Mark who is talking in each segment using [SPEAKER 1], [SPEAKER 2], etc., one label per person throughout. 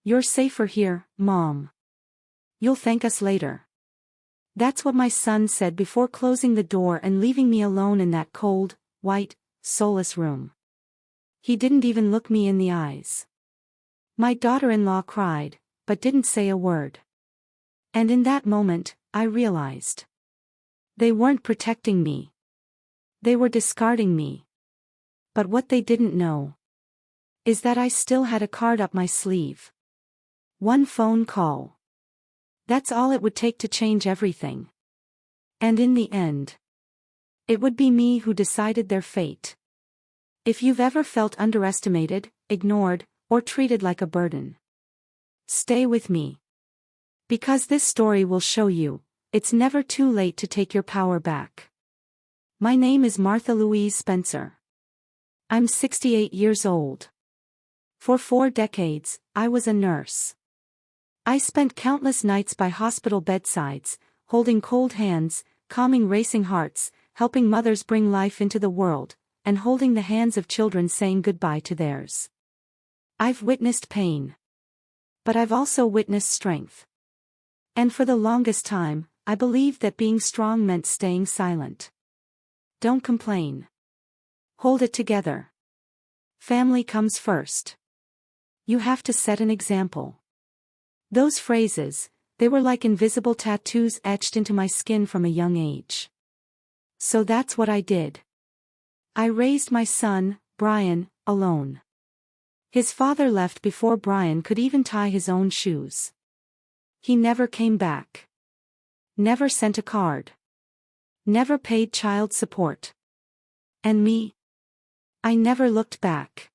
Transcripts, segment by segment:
[SPEAKER 1] "You're safer here, Mom. You'll thank us later." That's what my son said before closing the door and leaving me alone in that cold, white, soulless room. He didn't even look me in the eyes. My daughter-in-law cried, but didn't say a word. And in that moment, I realized. They weren't protecting me. They were discarding me. But what they didn't know is that I still had a card up my sleeve. One phone call. That's all it would take to change everything. And in the end, it would be me who decided their fate. If you've ever felt underestimated, ignored, or treated like a burden, stay with me. Because this story will show you, it's never too late to take your power back. My name is Martha Louise Spencer. I'm 68 years old. For 4 decades, I was a nurse. I spent countless nights by hospital bedsides, holding cold hands, calming racing hearts, helping mothers bring life into the world, and holding the hands of children saying goodbye to theirs. I've witnessed pain. But I've also witnessed strength. And for the longest time, I believed that being strong meant staying silent. Don't complain. Hold it together. Family comes first. You have to set an example. Those phrases, they were like invisible tattoos etched into my skin from a young age. So that's what I did. I raised my son, Brian, alone. His father left before Brian could even tie his own shoes. He never came back. Never sent a card. Never paid child support. And me? I never looked back.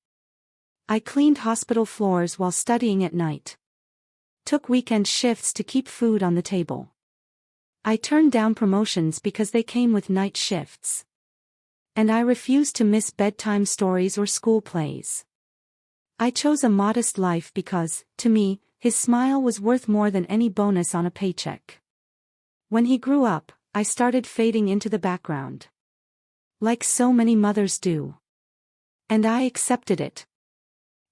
[SPEAKER 1] I cleaned hospital floors while studying at night. Took weekend shifts to keep food on the table. I turned down promotions because they came with night shifts. And I refused to miss bedtime stories or school plays. I chose a modest life because, to me, his smile was worth more than any bonus on a paycheck. When he grew up, I started fading into the background. Like so many mothers do. And I accepted it.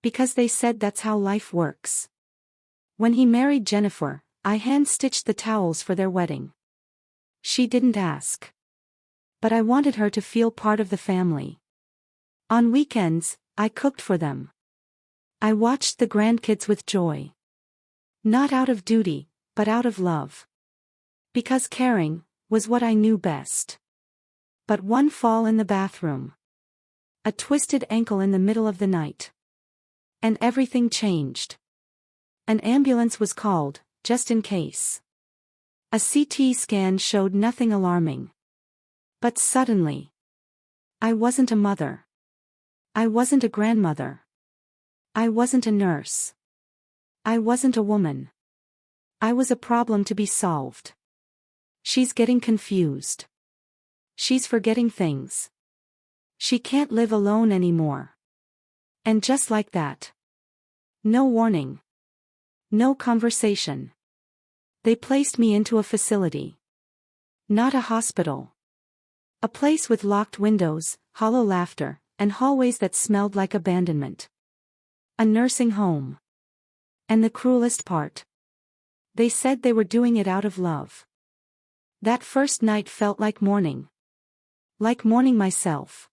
[SPEAKER 1] Because they said that's how life works. When he married Jennifer, I hand-stitched the towels for their wedding. She didn't ask. But I wanted her to feel part of the family. On weekends, I cooked for them. I watched the grandkids with joy. Not out of duty, but out of love. Because caring was what I knew best. But one fall in the bathroom. A twisted ankle in the middle of the night. And everything changed. An ambulance was called, just in case. A CT scan showed nothing alarming. But suddenly, I wasn't a mother. I wasn't a grandmother. I wasn't a nurse. I wasn't a woman. I was a problem to be solved. She's getting confused. She's forgetting things. She can't live alone anymore. And just like that. No warning. No conversation. They placed me into a facility. Not a hospital. A place with locked windows, hollow laughter, and hallways that smelled like abandonment. A nursing home. And the cruelest part. They said they were doing it out of love. That first night felt like mourning. Like mourning myself.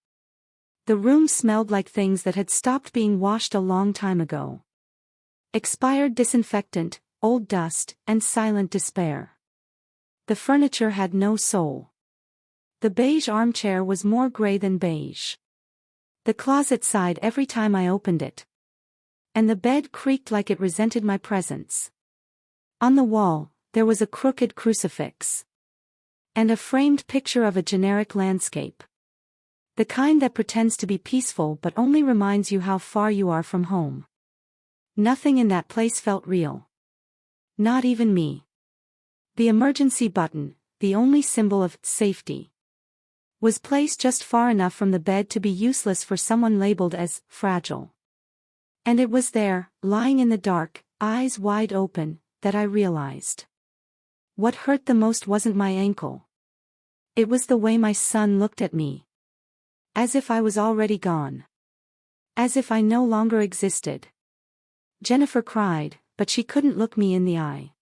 [SPEAKER 1] The room smelled like things that had stopped being washed a long time ago. Expired disinfectant, old dust, and silent despair. The furniture had no soul. The beige armchair was more gray than beige. The closet sighed every time I opened it. And the bed creaked like it resented my presence. On the wall, there was a crooked crucifix. And a framed picture of a generic landscape. The kind that pretends to be peaceful but only reminds you how far you are from home. Nothing in that place felt real. Not even me. The emergency button, the only symbol of safety, was placed just far enough from the bed to be useless for someone labeled as fragile. And it was there, lying in the dark, eyes wide open, that I realized. What hurt the most wasn't my ankle. It was the way my son looked at me. As if I was already gone. As if I no longer existed. Jennifer cried, but she couldn't look me in the eye.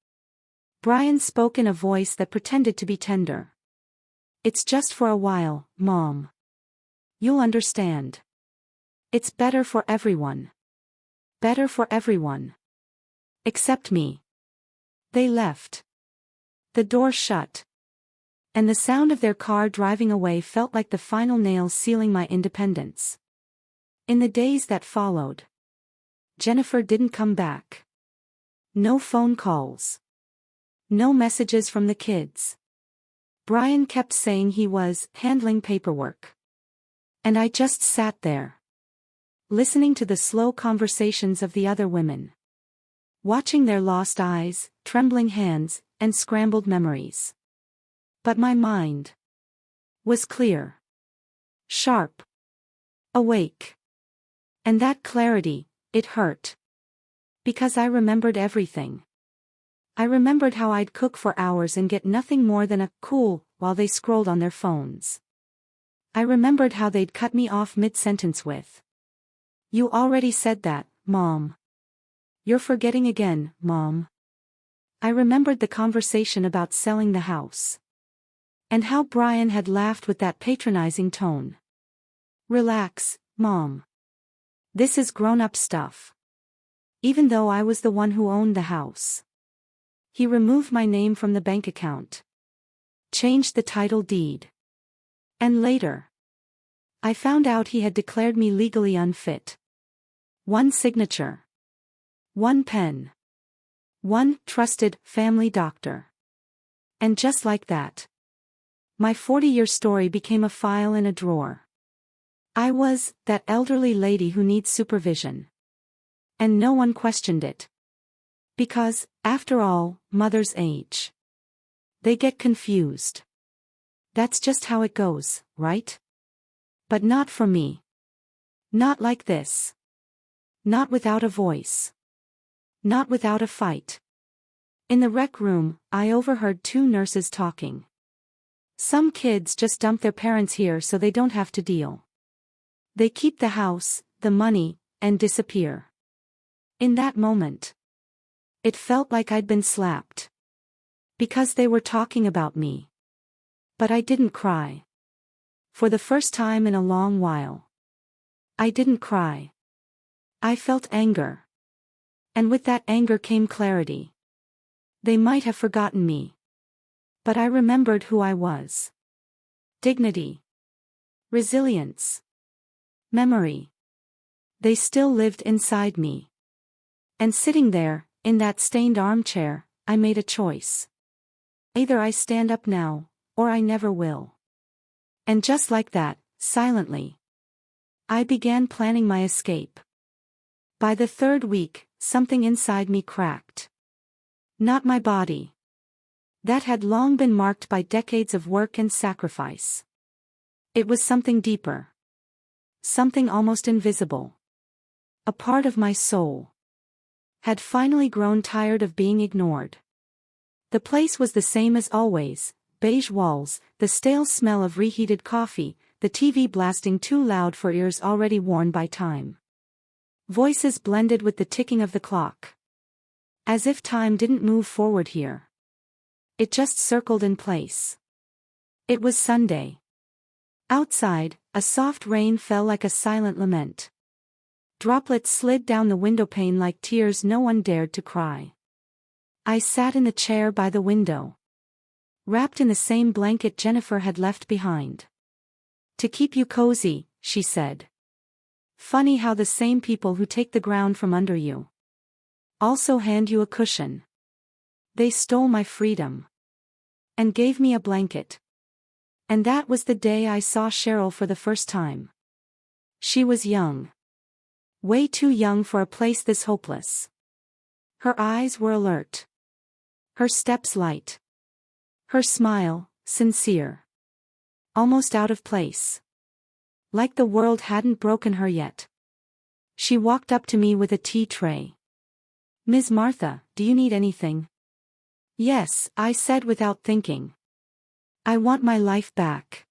[SPEAKER 1] Brian spoke in a voice that pretended to be tender. "It's just for a while, Mom. You'll understand. It's better for everyone. Better for everyone. Except me." They left. The door shut. And the sound of their car driving away felt like the final nail sealing my independence. In the days that followed, Jennifer didn't come back. No phone calls. No messages from the kids. Brian kept saying he was handling paperwork. And I just sat there, listening to the slow conversations of the other women. Watching their lost eyes, trembling hands, and scrambled memories. But my mind was clear. Sharp. Awake. And that clarity, it hurt. Because I remembered everything. I remembered how I'd cook for hours and get nothing more than a "cool" while they scrolled on their phones. I remembered how they'd cut me off mid-sentence with, "You already said that, Mom. You're forgetting again, Mom." I remembered the conversation about selling the house. And how Brian had laughed with that patronizing tone. "Relax, Mom. This is grown-up stuff." Even though I was the one who owned the house. He removed my name from the bank account. Changed the title deed. And later, I found out he had declared me legally unfit. One signature. One pen. One trusted family doctor. And just like that, my 40-year story became a file in a drawer. I was that elderly lady who needs supervision. And no one questioned it. Because, after all, mothers age. They get confused. That's just how it goes, right? But not for me. Not like this. Not without a voice. Not without a fight. In the rec room, I overheard two nurses talking. Some kids just dump their parents here so they don't have to deal. They keep the house, the money, and disappear. In that moment, it felt like I'd been slapped. Because they were talking about me. But I didn't cry. For the first time in a long while. I didn't cry. I felt anger. And with that anger came clarity. They might have forgotten me. But I remembered who I was. Dignity. Resilience. Memory. They still lived inside me. And sitting there, in that stained armchair, I made a choice. Either I stand up now, or I never will. And just like that, silently, I began planning my escape. By the third week, something inside me cracked. Not my body. That had long been marked by decades of work and sacrifice. It was something deeper. Something almost invisible. A part of my soul. Had finally grown tired of being ignored. The place was the same as always, beige walls, the stale smell of reheated coffee, the TV blasting too loud for ears already worn by time. Voices blended with the ticking of the clock. As if time didn't move forward here. It just circled in place. It was Sunday. Outside, a soft rain fell like a silent lament. Droplets slid down the windowpane like tears no one dared to cry. I sat in the chair by the window. Wrapped in the same blanket Jennifer had left behind. "To keep you cozy," she said. Funny how the same people who take the ground from under you also hand you a cushion. They stole my freedom. And gave me a blanket. And that was the day I saw Cheryl for the first time. She was young. Way too young for a place this hopeless. Her eyes were alert. Her steps light. Her smile, sincere. Almost out of place. Like the world hadn't broken her yet. She walked up to me with a tea tray. "Ms. Martha, do you need anything?" "Yes," I said without thinking. "I want my life back."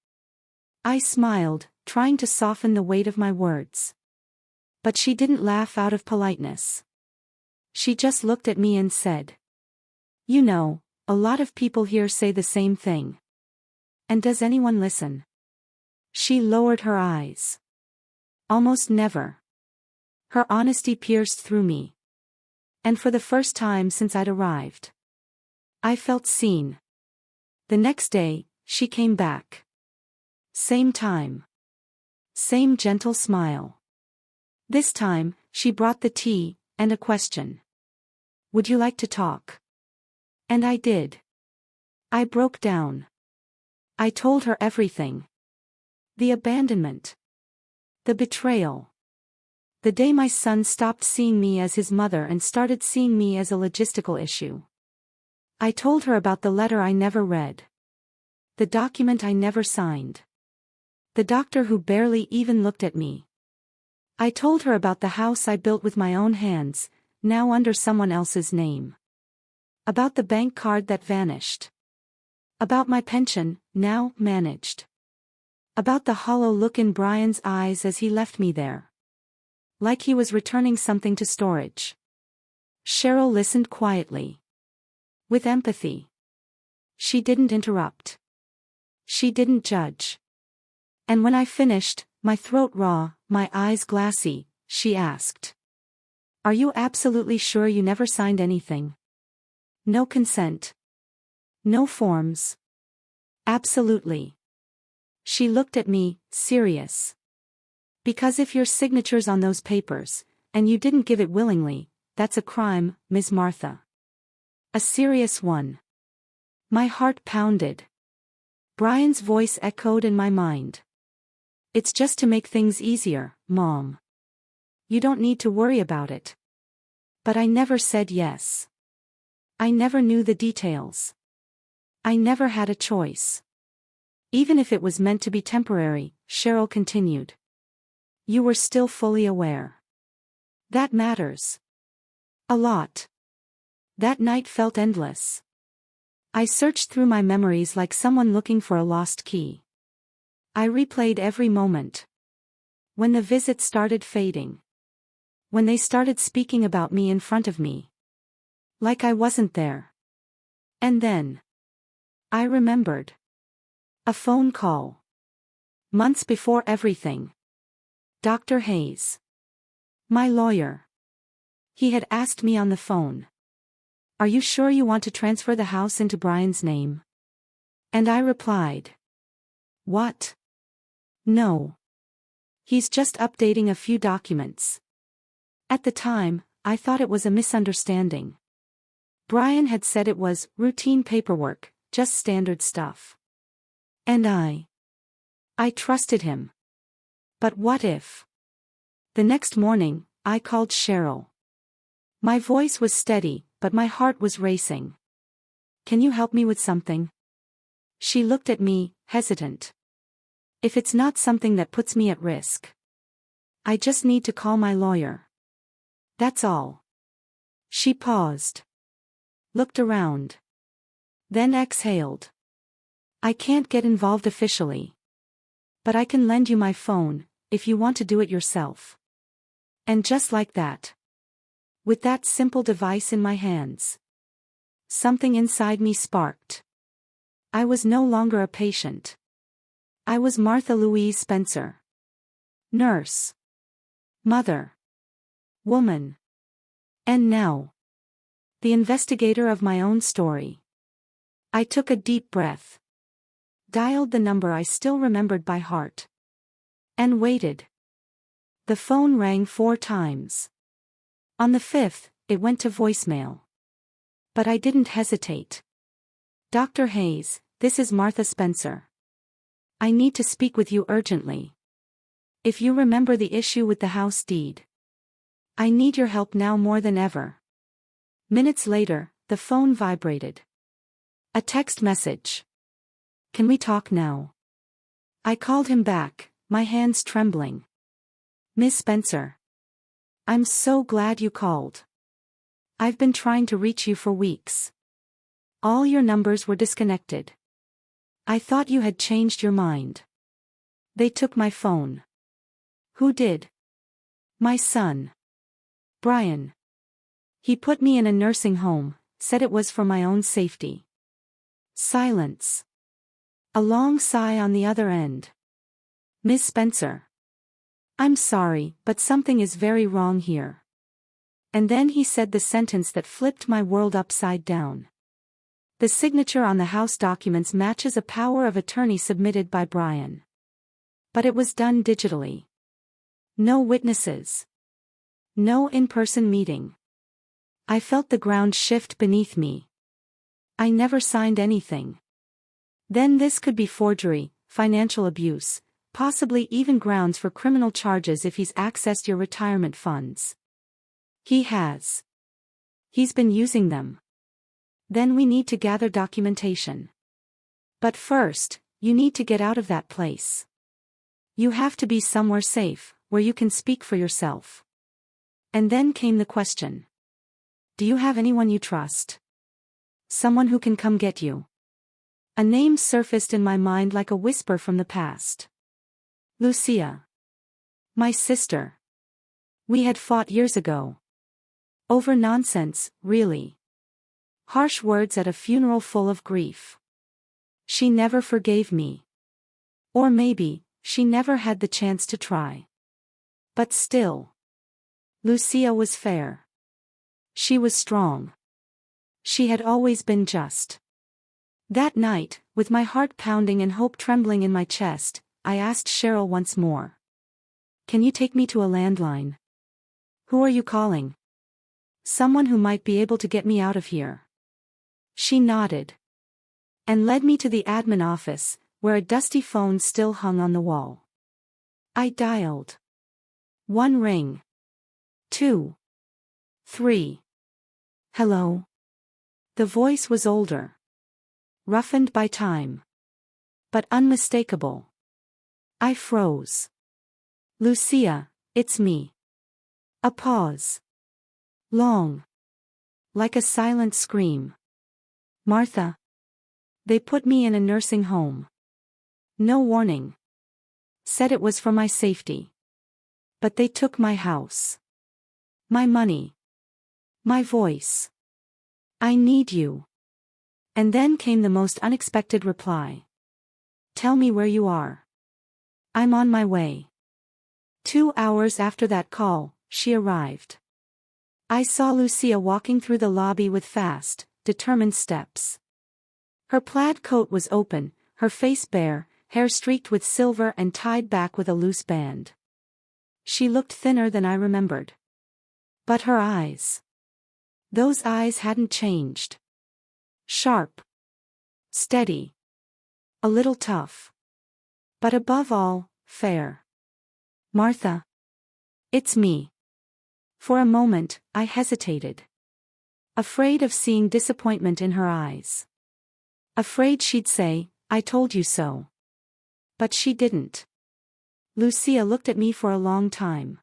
[SPEAKER 1] I smiled, trying to soften the weight of my words. But she didn't laugh out of politeness. She just looked at me and said, "You know, a lot of people here say the same thing. And does anyone listen?" She lowered her eyes. "Almost never." Her honesty pierced through me. And for the first time since I'd arrived, I felt seen. The next day, she came back. Same time. Same gentle smile. This time, she brought the tea, and a question. "Would you like to talk?" And I did. I broke down. I told her everything. The abandonment. The betrayal. The day my son stopped seeing me as his mother and started seeing me as a logistical issue. I told her about the letter I never read. The document I never signed. The doctor who barely even looked at me. I told her about the house I built with my own hands, now under someone else's name. About the bank card that vanished. About my pension, now managed. About the hollow look in Brian's eyes as he left me there. Like he was returning something to storage. Cheryl listened quietly. With empathy. She didn't interrupt. She didn't judge. And when I finished, my throat raw, my eyes glassy, she asked, "Are you absolutely sure you never signed anything? No consent? No forms?" "Absolutely." She looked at me, serious. "Because if your signature's on those papers, and you didn't give it willingly, that's a crime, Ms. Martha. A serious one." My heart pounded. Brian's voice echoed in my mind. "It's just to make things easier, Mom. You don't need to worry about it." But I never said yes. I never knew the details. I never had a choice. "Even if it was meant to be temporary," Cheryl continued. "You were still fully aware. That matters. A lot." That night felt endless. I searched through my memories like someone looking for a lost key. I replayed every moment. When the visit started fading. When they started speaking about me in front of me. Like I wasn't there. And then. I remembered. A phone call. Months before everything. Dr. Hayes. My lawyer. He had asked me on the phone, "Are you sure you want to transfer the house into Brian's name?" And I replied, "What? No. He's just updating a few documents." At the time, I thought it was a misunderstanding. Brian had said it was routine paperwork, just standard stuff. And I trusted him. But what if? The next morning, I called Cheryl. My voice was steady, but my heart was racing. "Can you help me with something?" She looked at me, hesitant. "If it's not something that puts me at risk. I just need to call my lawyer. That's all." She paused. Looked around. Then exhaled. "I can't get involved officially. But I can lend you my phone, if you want to do it yourself." And just like that. With that simple device in my hands. Something inside me sparked. I was no longer a patient. I was Martha Louise Spencer. Nurse. Mother. Woman. And now. The investigator of my own story. I took a deep breath. Dialed the number I still remembered by heart. And waited. The phone rang 4 times. On the 5th, it went to voicemail. But I didn't hesitate. "Dr. Hayes, this is Martha Spencer. I need to speak with you urgently. If you remember the issue with the house deed. I need your help now more than ever." Minutes later, the phone vibrated. A text message. "Can we talk now?" I called him back, my hands trembling. "Miss Spencer. I'm so glad you called. I've been trying to reach you for weeks. All your numbers were disconnected. I thought you had changed your mind. They took my phone." "Who did?" "My son. Brian. He put me in a nursing home, said it was for my own safety. Silence. A long sigh on the other end. Miss Spencer. I'm sorry, but something is very wrong here. And then he said the sentence that flipped my world upside down. The signature on the house documents matches a power of attorney submitted by Brian. But it was done digitally. No witnesses. No in-person meeting. I felt the ground shift beneath me. I never signed anything. Then this could be forgery, financial abuse, possibly even grounds for criminal charges if he's accessed your retirement funds. He has. He's been using them. Then we need to gather documentation. But first, you need to get out of that place. You have to be somewhere safe, where you can speak for yourself. And then came the question. Do you have anyone you trust? Someone who can come get you? A name surfaced in my mind like a whisper from the past. Lucia. My sister. We had fought years ago. Over nonsense, really. Harsh words at a funeral full of grief. She never forgave me. Or maybe, she never had the chance to try. But still. Lucia was fair. She was strong. She had always been just. That night, with my heart pounding and hope trembling in my chest, I asked Cheryl once more. Can you take me to a landline? Who are you calling? Someone who might be able to get me out of here. She nodded. And led me to the admin office, where a dusty phone still hung on the wall. I dialed. 1 ring. 2. 3. Hello. The voice was older. Roughened by time. But unmistakable. I froze. Lucia, it's me. A pause. Long. Like a silent scream. Martha. They put me in a nursing home. No warning. Said it was for my safety. But they took my house. My money. My voice. I need you. And then came the most unexpected reply. Tell me where you are. I'm on my way. 2 hours after that call, she arrived. I saw Lucia walking through the lobby with fast, determined steps. Her plaid coat was open, her face bare, hair streaked with silver and tied back with a loose band. She looked thinner than I remembered. But her eyes. Those eyes hadn't changed. Sharp. Steady. A little tough. But above all, fair. Martha. It's me. For a moment, I hesitated. Afraid of seeing disappointment in her eyes. Afraid she'd say, I told you so. But she didn't. Lucia looked at me for a long time.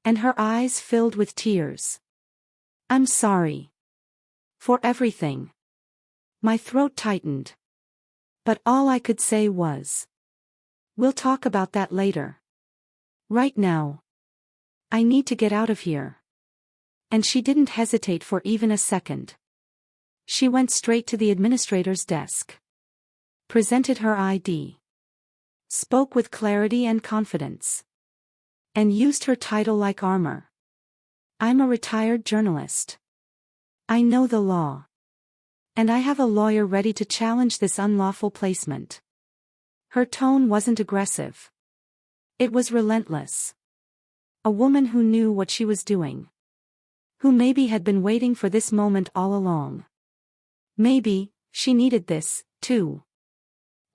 [SPEAKER 1] And her eyes filled with tears. I'm sorry. For everything. My throat tightened. But all I could say was. We'll talk about that later. Right now. I need to get out of here. And she didn't hesitate for even a second. She went straight to the administrator's desk. Presented her ID. Spoke with clarity and confidence. And used her title like armor. I'm a retired journalist. I know the law. And I have a lawyer ready to challenge this unlawful placement. Her tone wasn't aggressive. It was relentless. A woman who knew what she was doing. Who maybe had been waiting for this moment all along. Maybe, she needed this, too.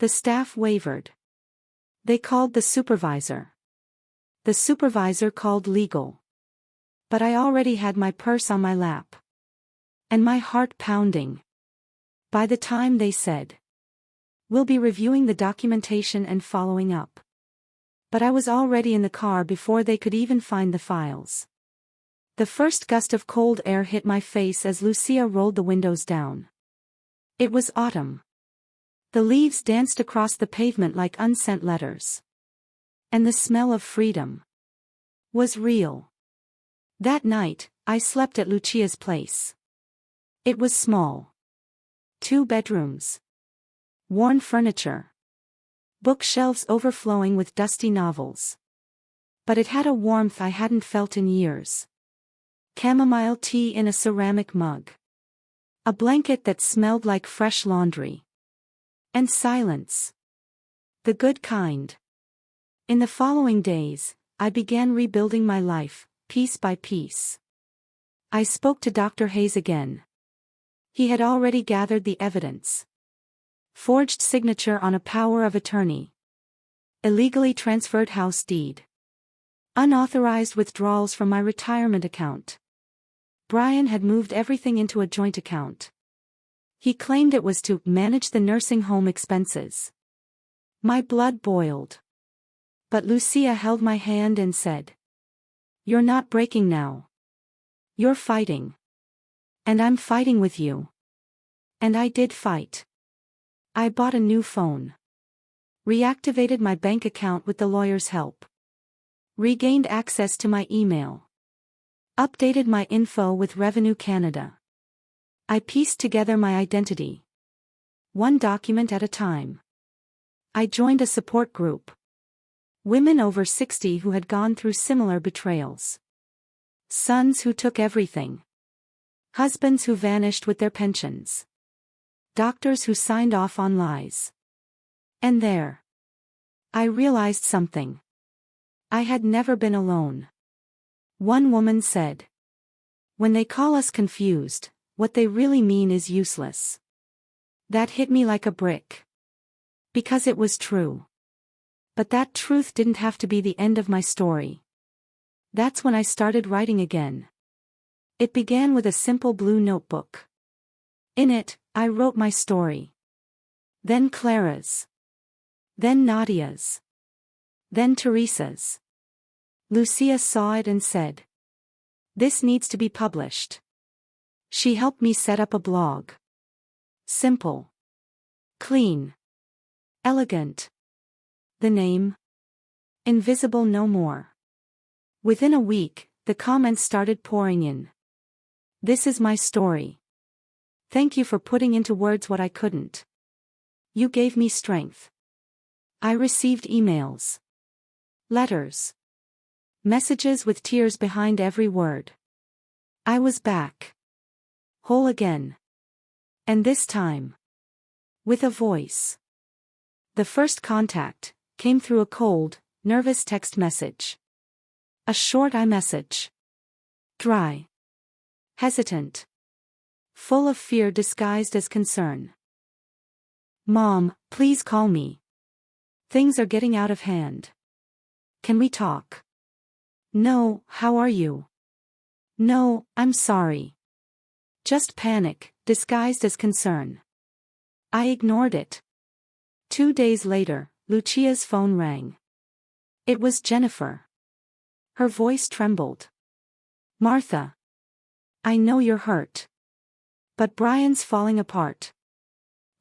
[SPEAKER 1] The staff wavered. They called the supervisor. The supervisor called legal. But I already had my purse on my lap. And my heart pounding. By the time they said, we'll be reviewing the documentation and following up. But I was already in the car before they could even find the files. The first gust of cold air hit my face as Lucia rolled the windows down. It was autumn. The leaves danced across the pavement like unsent letters. And the smell of freedom was real. That night, I slept at Lucia's place. It was small. 2 bedrooms. Worn furniture. Bookshelves overflowing with dusty novels. But it had a warmth I hadn't felt in years. Chamomile tea in a ceramic mug. A blanket that smelled like fresh laundry. And silence. The good kind. In the following days, I began rebuilding my life, piece by piece. I spoke to Dr. Hayes again. He had already gathered the evidence. Forged signature on a power of attorney. Illegally transferred house deed. Unauthorized withdrawals from my retirement account. Brian had moved everything into a joint account. He claimed it was to manage the nursing home expenses. My blood boiled. But Lucia held my hand and said, "You're not breaking now. You're fighting. And I'm fighting with you." And I did fight. I bought a new phone. Reactivated my bank account with the lawyer's help. Regained access to my email. Updated my info with Revenue Canada. I pieced together my identity. One document at a time. I joined a support group. Women over 60 who had gone through similar betrayals. Sons who took everything. Husbands who vanished with their pensions. Doctors who signed off on lies. And there. I realized something. I had never been alone. One woman said, "When they call us confused, what they really mean is useless." That hit me like a brick. Because it was true. But that truth didn't have to be the end of my story. That's when I started writing again. It began with a simple blue notebook. In it, I wrote my story. Then Clara's. Then Nadia's. Then Teresa's. Lucia saw it and said, "This needs to be published." She helped me set up a blog. Simple. Clean. Elegant. The name? Invisible No More. Within a week, the comments started pouring in. "This is my story. Thank you for putting into words what I couldn't. You gave me strength." I received emails. Letters. Messages with tears behind every word. I was back. Whole again. And this time. With a voice. The first contact came through a cold, nervous text message. A short iMessage. Dry. Hesitant. Full of fear disguised as concern. "Mom, please call me. Things are getting out of hand. Can we talk?" "No, how are you?" "No, I'm sorry." Just panic, disguised as concern. I ignored it. 2 days later, Lucia's phone rang. It was Jennifer. Her voice trembled. "Martha. I know you're hurt. But Brian's falling apart.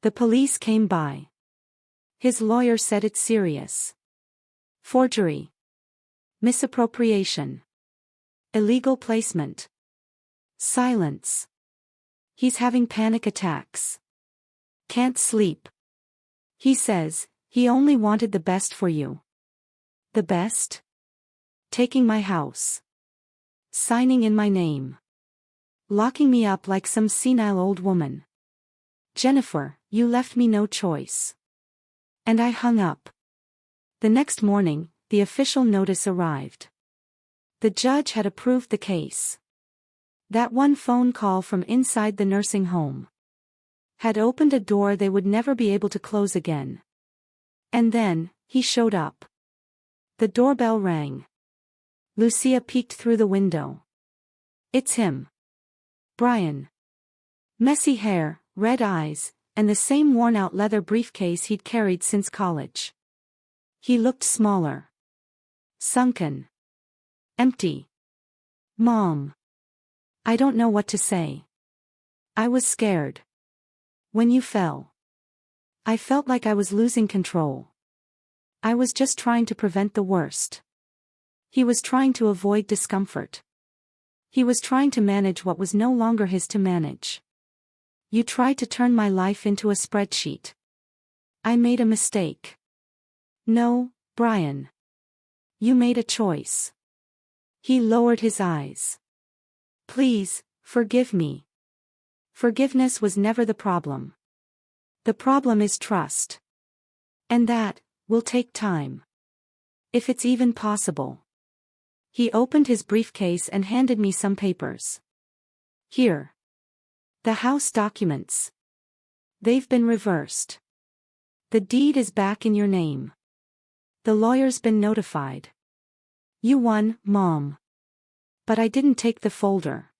[SPEAKER 1] The police came by. His lawyer said it's serious. Forgery. Misappropriation. Illegal placement. Silence. He's having panic attacks. Can't sleep. He says, he only wanted the best for you." The best? Taking my house. Signing in my name. Locking me up like some senile old woman. "Jennifer, you left me no choice." And I hung up. The next morning, the official notice arrived. The judge had approved the case. That one phone call from inside the nursing home had opened a door they would never be able to close again. And then, he showed up. The doorbell rang. Lucia peeked through the window. It's him. Brian. Messy hair, red eyes, and the same worn-out leather briefcase he'd carried since college. He looked smaller. Sunken. Empty. "Mom. I don't know what to say. I was scared. When you fell. I felt like I was losing control. I was just trying to prevent the worst." He was trying to avoid discomfort. He was trying to manage what was no longer his to manage. You tried to turn my life into a spreadsheet. I made a mistake. No, Brian. You made a choice. He lowered his eyes. Please, forgive me. Forgiveness was never the problem. The problem is trust. And that will take time. If it's even possible. He opened his briefcase and handed me some papers. Here. The house documents. They've been reversed. The deed is back in your name. The lawyer's been notified. You won, Mom. But I didn't take the folder.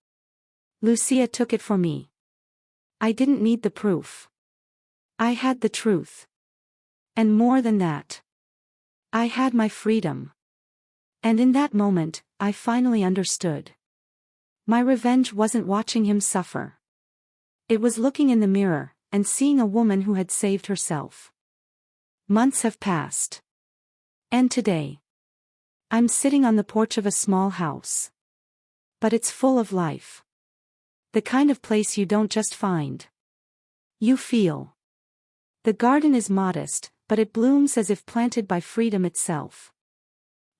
[SPEAKER 1] Lucia took it for me. I didn't need the proof. I had the truth. And more than that. I had my freedom. And in that moment, I finally understood. My revenge wasn't watching him suffer. It was looking in the mirror, and seeing a woman who had saved herself. Months have passed. And today. I'm sitting on the porch of a small house. But it's full of life. The kind of place you don't just find. You feel. The garden is modest, but it blooms as if planted by freedom itself.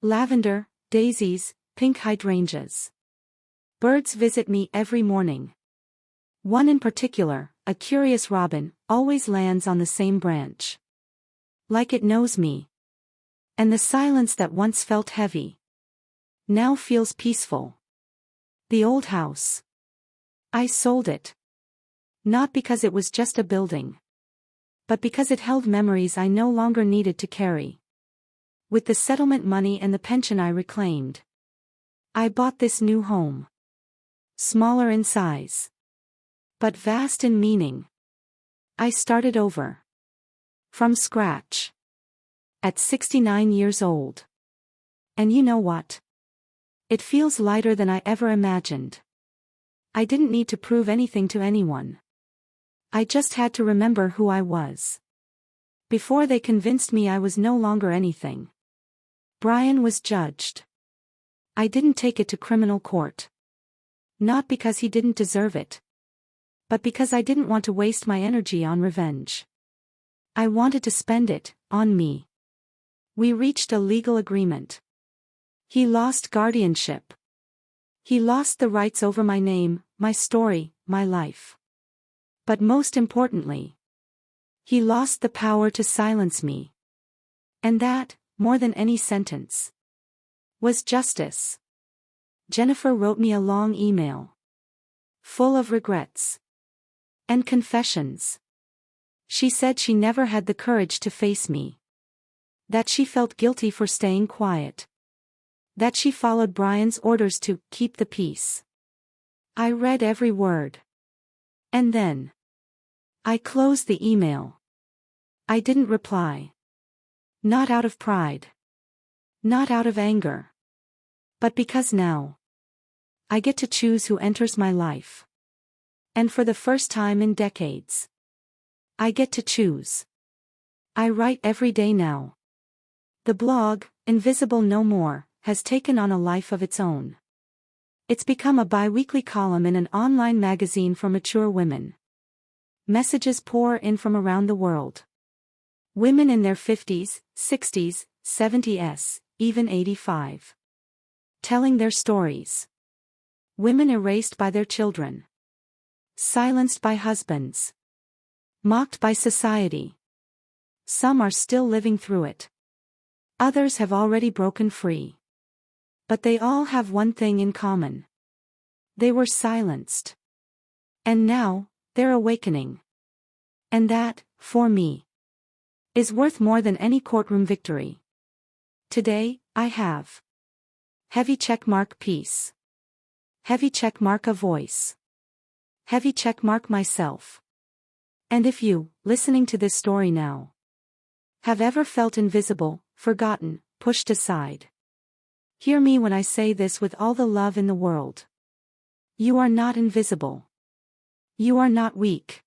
[SPEAKER 1] Lavender, daisies, pink hydrangeas. Birds visit me every morning. One in particular, a curious robin, always lands on the same branch. Like it knows me. And the silence that once felt heavy now feels peaceful. The old house. I sold it. Not because it was just a building. But because it held memories I no longer needed to carry. With the settlement money and the pension I reclaimed, I bought this new home. Smaller in size. But vast in meaning. I started over. From scratch. At 69 years old. And you know what? It feels lighter than I ever imagined. I didn't need to prove anything to anyone. I just had to remember who I was. Before they convinced me I was no longer anything. Brian was judged. I didn't take it to criminal court. Not because he didn't deserve it. But because I didn't want to waste my energy on revenge. I wanted to spend it on me. We reached a legal agreement. He lost guardianship. He lost the rights over my name, my story, my life. But most importantly, he lost the power to silence me. And that, more than any sentence, was justice. Jennifer wrote me a long email. Full of regrets. And confessions. She said she never had the courage to face me. That she felt guilty for staying quiet. That she followed Brian's orders to keep the peace. I read every word. And then I closed the email. I didn't reply. Not out of pride. Not out of anger. But because now I get to choose who enters my life. And for the first time in decades, I get to choose. I write every day now. The blog, Invisible No More, has taken on a life of its own. It's become a bi-weekly column in an online magazine for mature women. Messages pour in from around the world. Women in their 50s, 60s, 70s, even 85. Telling their stories. Women erased by their children. Silenced by husbands. Mocked by society. Some are still living through it. Others have already broken free. But they all have one thing in common. They were silenced. And now, they're awakening. And that, for me, is worth more than any courtroom victory. Today, I have heavy checkmark peace. Heavy checkmark a voice. Heavy checkmark myself. And if you, listening to this story now, have ever felt invisible, forgotten, pushed aside, hear me when I say this with all the love in the world. You are not invisible. You are not weak.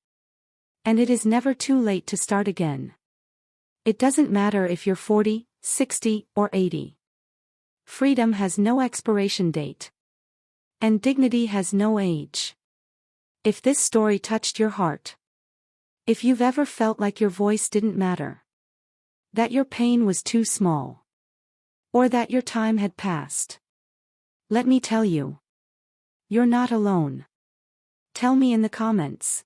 [SPEAKER 1] And it is never too late to start again. It doesn't matter if you're 40, 60, or 80. Freedom has no expiration date. And dignity has no age. If this story touched your heart, if you've ever felt like your voice didn't matter, that your pain was too small, or that your time had passed, let me tell you, you're not alone. Tell me in the comments.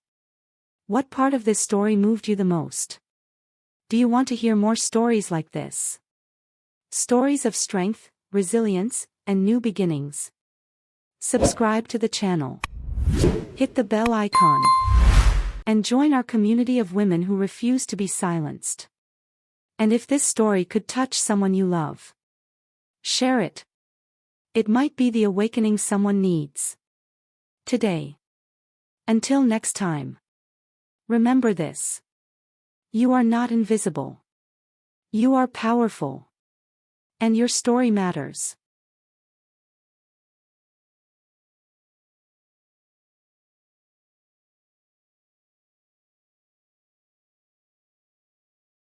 [SPEAKER 1] What part of this story moved you the most? Do you want to hear more stories like this? Stories of strength, resilience, and new beginnings. Subscribe to the channel. Hit the bell icon. And join our community of women who refuse to be silenced. And if this story could touch someone you love, share it. It might be the awakening someone needs today. Until next time. Remember this. You are not invisible. You are powerful. And your story matters.